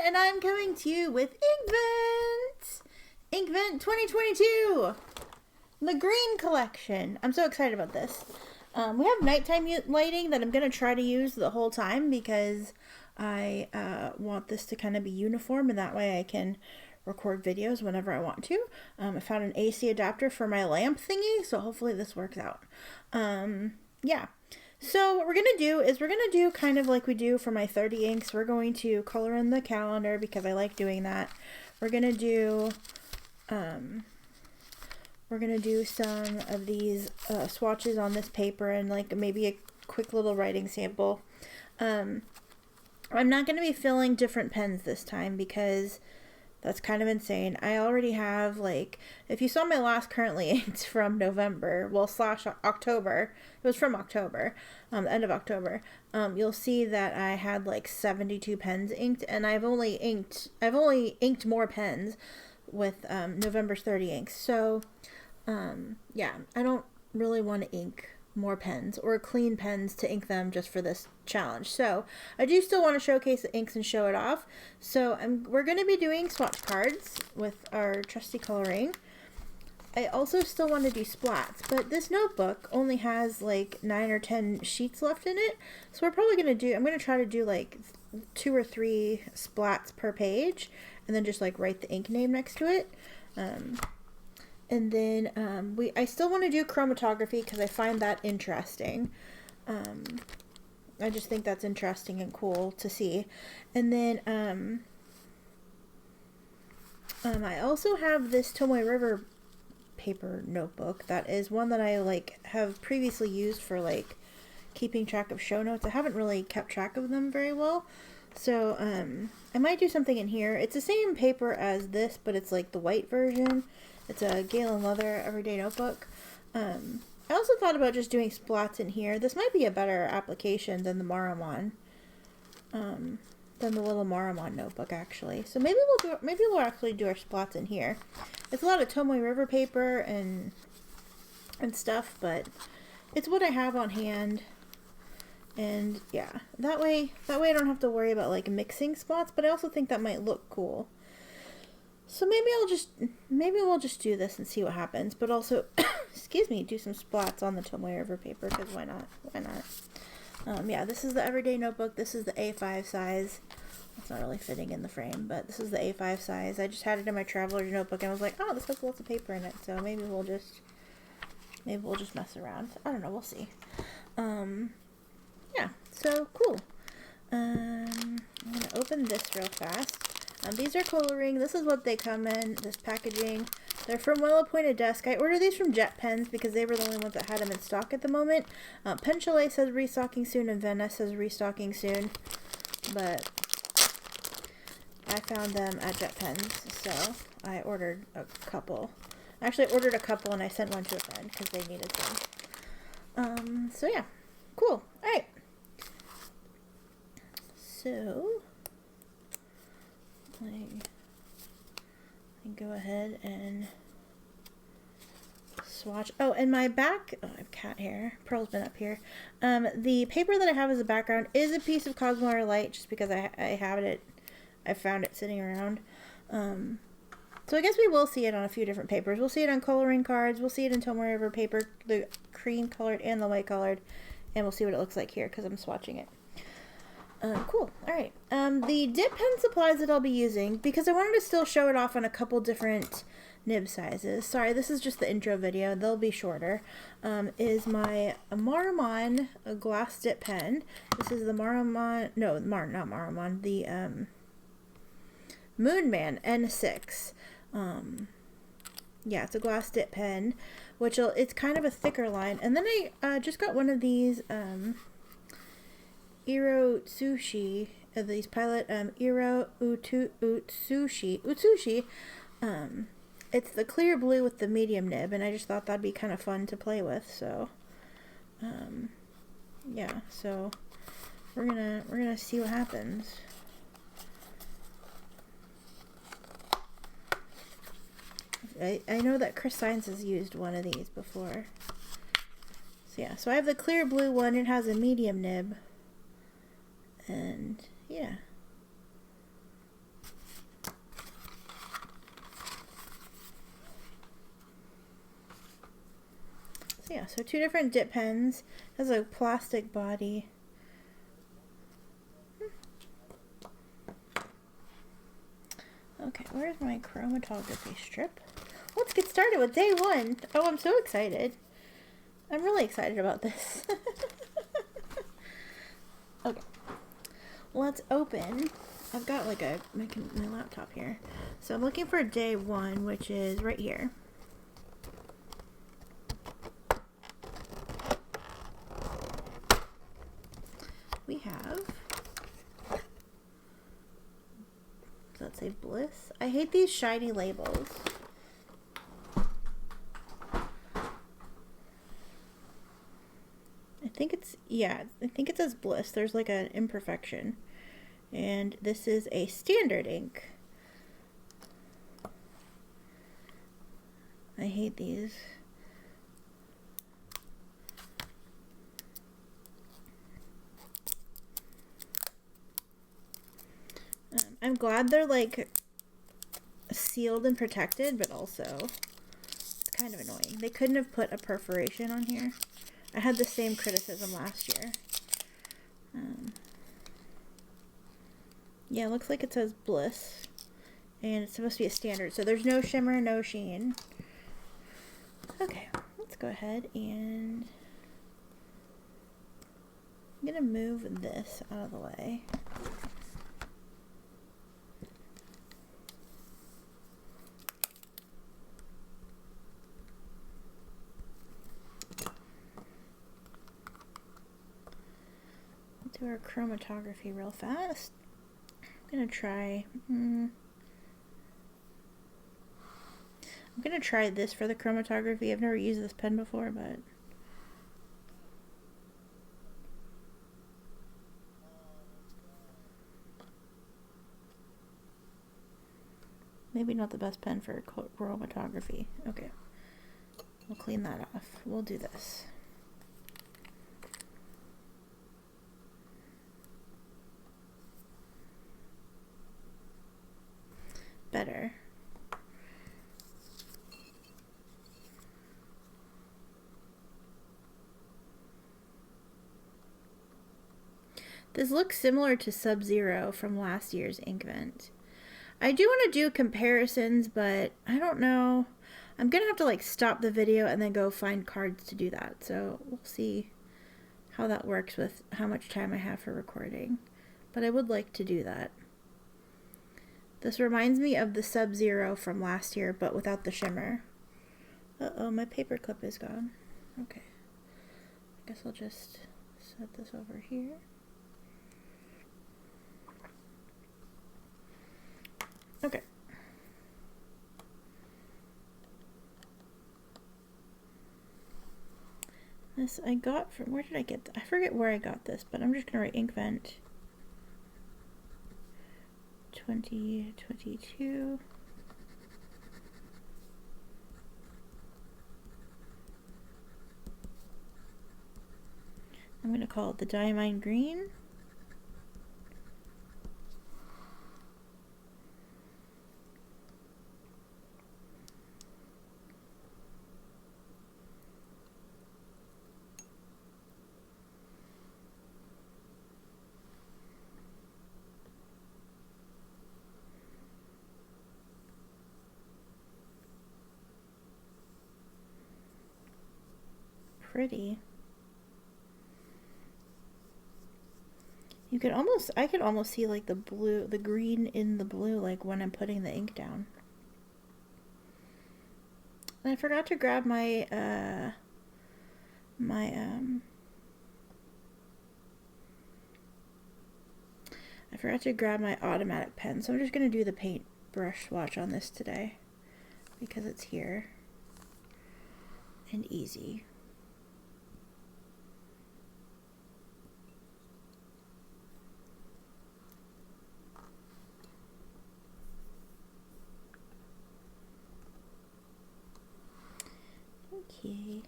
and I'm coming to you with Inkvent 2022, the green collection. I'm so excited about this. We have nighttime lighting that I'm going to try to use the whole time because I want this to kind of be uniform, and that way I can record videos whenever I want to. I found an AC adapter for my lamp thingy, so hopefully this works out. Yeah. So what we're going to do is we're going to do kind of like we do for my 30 inks. We're going to color in the calendar because I like doing that. We're going to do some of these swatches on this paper and like maybe a quick little writing sample. I'm not going to be filling different pens this time because that's kind of insane. I already have, like, if you saw my last currently inked from November, well, / October, it was from October, the end of October, you'll see that I had like 72 pens inked, and I've only inked more pens with November's 30 inks. So, yeah, I don't really want to ink more pens or clean pens to ink them just for this challenge. So I do still want to showcase the inks and show it off. So we're going to be doing swatch cards with our trusty Col-o-Ring. I also still want to do splats, but this notebook only has like 9 or 10 sheets left in it. So we're probably going to I'm going to try to do like 2 or 3 splats per page and then just like write the ink name next to it. And then I still want to do chromatography because I find that interesting. I just think that's interesting and cool to see. And then I also have this Tomoe River paper notebook. That is one that I like have previously used for like keeping track of show notes. I haven't really kept track of them very well. So I might do something in here. It's the same paper as this, but it's like the white version. It's a Galen leather everyday notebook. I also thought about just doing splats in here. This might be a better application than the Maruman, than the little Maruman notebook actually. So maybe we'll actually do our splats in here. It's a lot of Tomoe River paper and stuff, but it's what I have on hand. And yeah, that way I don't have to worry about like mixing splats. But I also think that might look cool. So maybe we'll just do this and see what happens, but also, excuse me, do some splats on the Tomoe River paper, because why not? Yeah, this is the everyday notebook. This is the A5 size. It's not really fitting in the frame, but this is the A5 size. I just had it in my traveler's notebook, and I was like, oh, this has lots of paper in it, so maybe we'll just mess around. I don't know, we'll see. Yeah, so cool. I'm gonna open this real fast. These are Col-o-Ring. This is what they come in, this packaging. They're from Well Appointed Desk. I ordered these from Jet Pens because they were the only ones that had them in stock at the moment. Pen Chalet says restocking soon, and Venice says restocking soon. But I found them at Jet Pens, so I ordered a couple. Actually, I ordered a couple, and I sent one to a friend because they needed some. So yeah, cool. All right. So I go ahead and swatch. Oh, and my back, I have cat hair. Pearl's been up here. The paper that I have as a background is a piece of Cosmo or Light, just because I found it sitting around. So I guess we will see it on a few different papers. We'll see it on Col-o-Ring cards. We'll see it in Tomoe River paper, the cream colored and the white colored, and we'll see what it looks like here because I'm swatching it. Cool. Alright. The dip pen supplies that I'll be using, because I wanted to still show it off on a couple different nib sizes. Sorry, this is just the intro video. They'll be shorter. Is my Maruman glass dip pen. This is the Maruman, no, not Maruman, the Moonman N6. Yeah, it's a glass dip pen, which it's kind of a thicker line. And then I just got one of these Iro-utsushi, these Pilot Iro-utsushi. It's the clear blue with the medium nib, and I just thought that'd be kind of fun to play with. So, yeah. So we're gonna see what happens. I know that Chris Science has used one of these before. So yeah, so I have the clear blue one. It has a medium nib. And yeah. so 2 different dip pens. It has a plastic body. Okay, where's my chromatography strip? Let's get started with day 1. Oh, I'm so excited. I'm really excited about this. Okay, let's open. I've got like my laptop here. So I'm looking for day 1, which is right here. We have, does that say Bliss? I hate these shiny labels. I think it's, yeah, I think it says Bliss. There's like an imperfection. And this is a standard ink. I hate these. I'm glad they're like sealed and protected, but also it's kind of annoying. They couldn't have put a perforation on here. I had the same criticism last year. Yeah, it looks like it says Bliss, and it's supposed to be a standard, so there's no shimmer, no sheen. Okay, let's go ahead and I'm gonna move this out of the way. Do our chromatography real fast. I'm gonna try. I'm gonna try this for the chromatography. I've never used this pen before, but maybe not the best pen for chromatography. Okay, we'll clean that off. We'll do this. Better. This looks similar to Sub-Zero from last year's Inkvent. I do want to do comparisons, but I don't know. I'm gonna have to like stop the video and then go find cards to do that. So we'll see how that works with how much time I have for recording. But I would like to do that. This reminds me of the Sub-Zero from last year, but without the shimmer. Uh-oh, my paper clip is gone. Okay. I guess I'll just set this over here. Okay. This I got from, where did I get I forget where I got this, but I'm just gonna write Inkvent 2022. I'm gonna call it the Diamine Green. Pretty. You could almost, I could almost see like the blue, the green in the blue, like when I'm putting the ink down. And I forgot to grab my, I forgot to grab my automatic pen, so I'm just going to do the paint brush swatch on this today because it's here and easy. Okay, here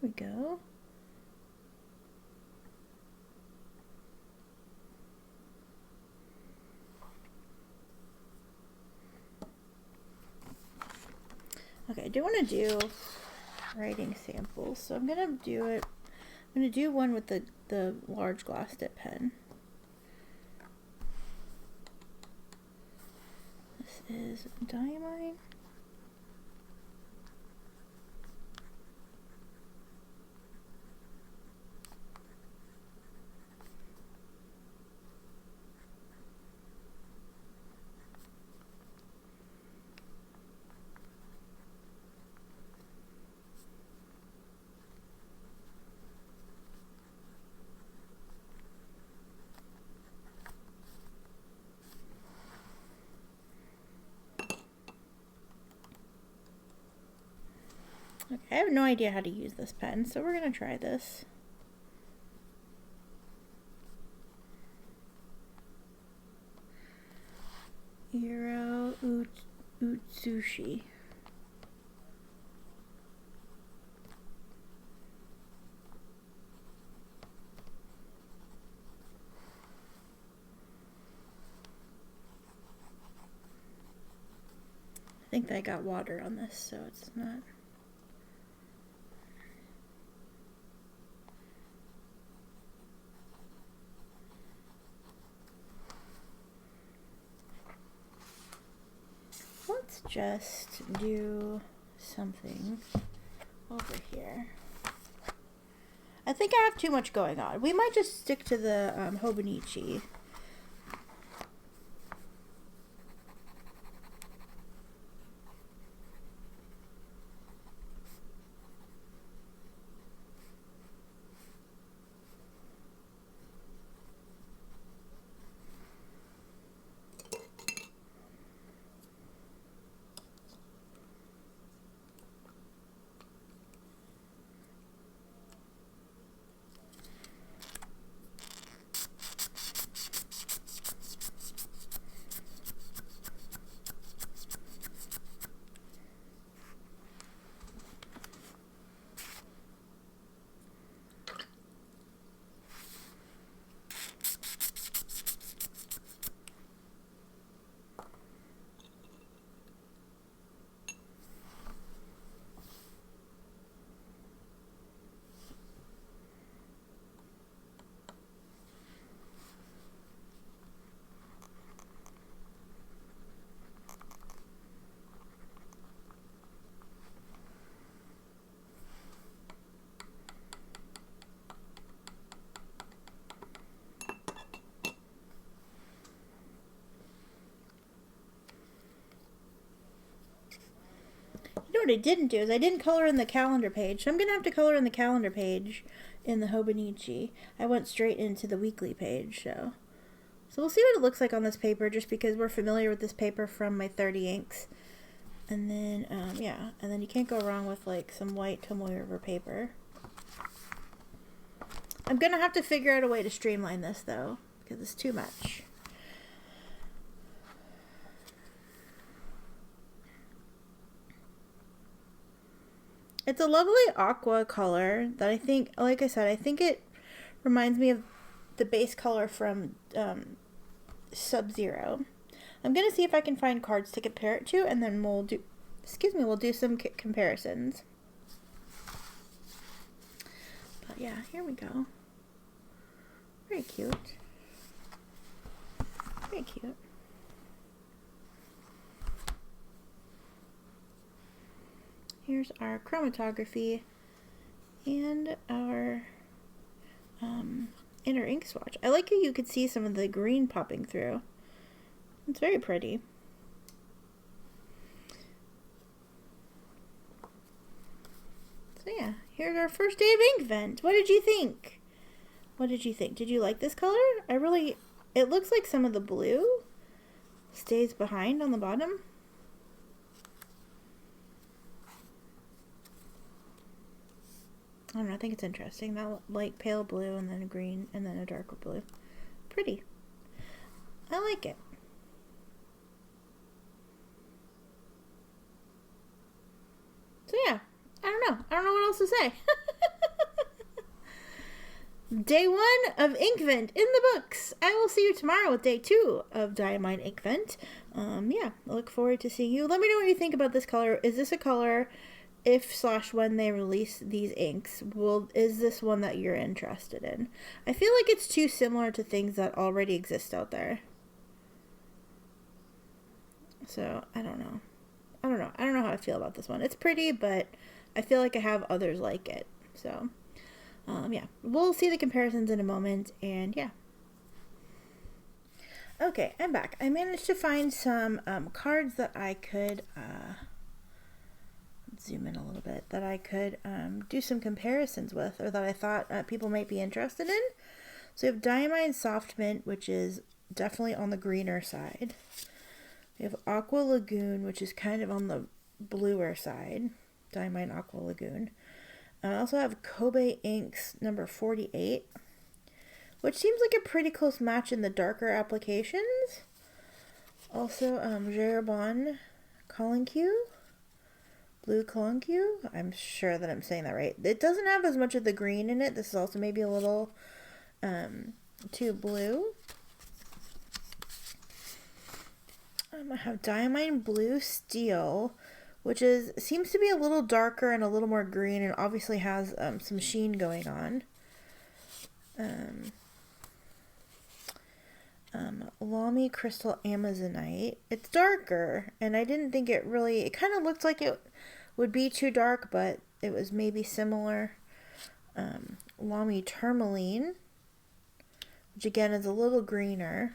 we go. Okay, I do want to do writing samples. So I'm gonna do it. I'm gonna do one with the large glass dip pen. This is Diamine. Okay, I have no idea how to use this pen, so we're gonna try this. Iro-utsushi. I think that I got water on this, so it's not. Let's just do something over here. I think I have too much going on. We might just stick to the Hobonichi. What I didn't do is I didn't color in the calendar page, so I'm gonna have to color in the calendar page in the Hobonichi. I went straight into the weekly page, so we'll see what it looks like on this paper, just because we're familiar with this paper from my 30 inks. And then yeah, and then you can't go wrong with like some white Tomoe River paper. I'm gonna have to figure out a way to streamline this though, because it's too much. It's a lovely aqua color that I think, like I said, I think it reminds me of the base color from Sub-Zero. I'm going to see if I can find cards to compare it to, and then we'll do, we'll do some comparisons. But yeah, here we go. Very cute. Very cute. Here's our chromatography and our inner ink swatch. I like how you could see some of the green popping through. It's very pretty. So yeah, here's our first day of Inkvent. What did you think? What did you think? Did you like this color? It looks like some of the blue stays behind on the bottom. I don't know, I think it's interesting. That light pale blue and then a green and then a darker blue. Pretty. I like it. So yeah, I don't know. I don't know what else to say. Day 1 of Inkvent in the books. I will see you tomorrow with day 2 of Diamine Inkvent. Yeah, I look forward to seeing you. Let me know what you think about this color. Is this a color if slash when they release these inks, is this one that you're interested in? I feel like it's too similar to things that already exist out there. So, I don't know. I don't know how I feel about this one. It's pretty, but I feel like I have others like it. So, yeah. We'll see the comparisons in a moment, and yeah. Okay, I'm back. I managed to find some cards that I could, zoom in a little bit, that I could do some comparisons with, or that I thought people might be interested in. So we have Diamine Soft Mint, which is definitely on the greener side. We have Aqua Lagoon, which is kind of on the bluer side. Diamine Aqua Lagoon. I also have Kobe Inks number 48, which seems like a pretty close match in the darker applications. Also, Jeroboam Colinque, Blue Colinque. I'm sure that I'm saying that right. It doesn't have as much of the green in it. This is also maybe a little too blue. I have Diamine Blue Steel, which seems to be a little darker and a little more green, and obviously has some sheen going on. Lamy Crystal Amazonite. It's darker, and I didn't think it kind of looked like it would be too dark, but it was maybe similar. Lamy Tourmaline, which again is a little greener.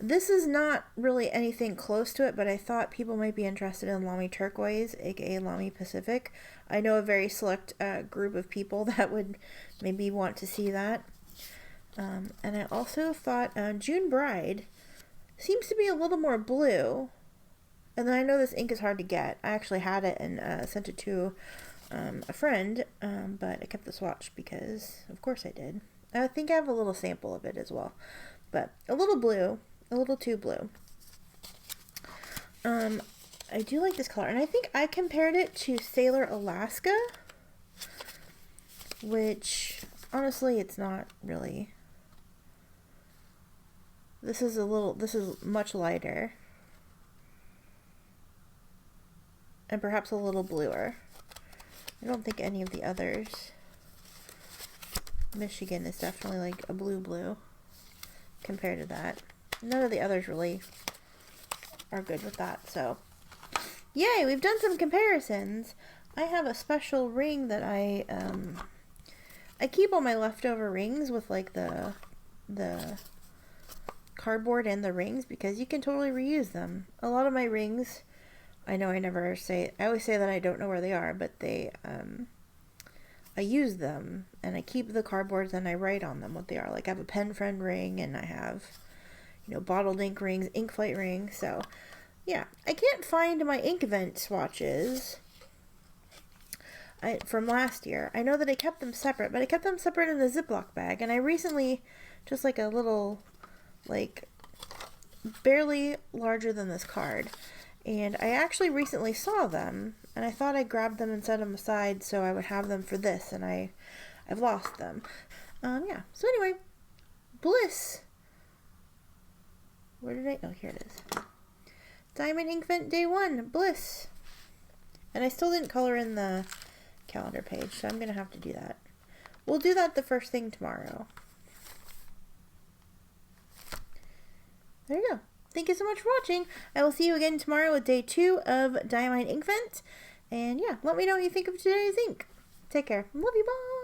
This is not really anything close to it, but I thought people might be interested in Lamy Turquoise, aka Lamy Pacific. I know a very select group of people that would maybe want to see that. And I also thought June Bride seems to be a little more blue. And then I know this ink is hard to get. I actually had it and sent it to a friend, but I kept the swatch because, of course, I did. I think I have a little sample of it as well. But a little blue. A little too blue. I do like this color, and I think I compared it to Sailor Alaska, which honestly it's not really. This is much lighter, and perhaps a little bluer. I don't think any of the others. Michigan is definitely like a blue compared to that. None of the others really are good with that, so yay, we've done some comparisons. I have a special ring that I keep all my leftover rings with like the cardboard and the rings, because you can totally reuse them. A lot of my rings, I know I always say that I don't know where they are, but I use them, and I keep the cardboards and I write on them what they are. Like I have a pen friend ring, and I have bottled ink rings, ink flight rings. So yeah, I can't find my Inkvent swatches from last year. I know that I kept them separate, but I kept them separate in a Ziploc bag, and I recently, just like a little, like barely larger than this card, and I actually recently saw them, and I thought I grabbed them and set them aside so I would have them for this, and I've lost them. Yeah, so anyway, Bliss. Where did oh, here it is. Diamine Inkvent Day 1, Bliss. And I still didn't color in the calendar page, so I'm going to have to do that. We'll do that the first thing tomorrow. There you go. Thank you so much for watching. I will see you again tomorrow with Day 2 of Diamine Inkvent. And yeah, let me know what you think of today's ink. Take care. Love you, bye!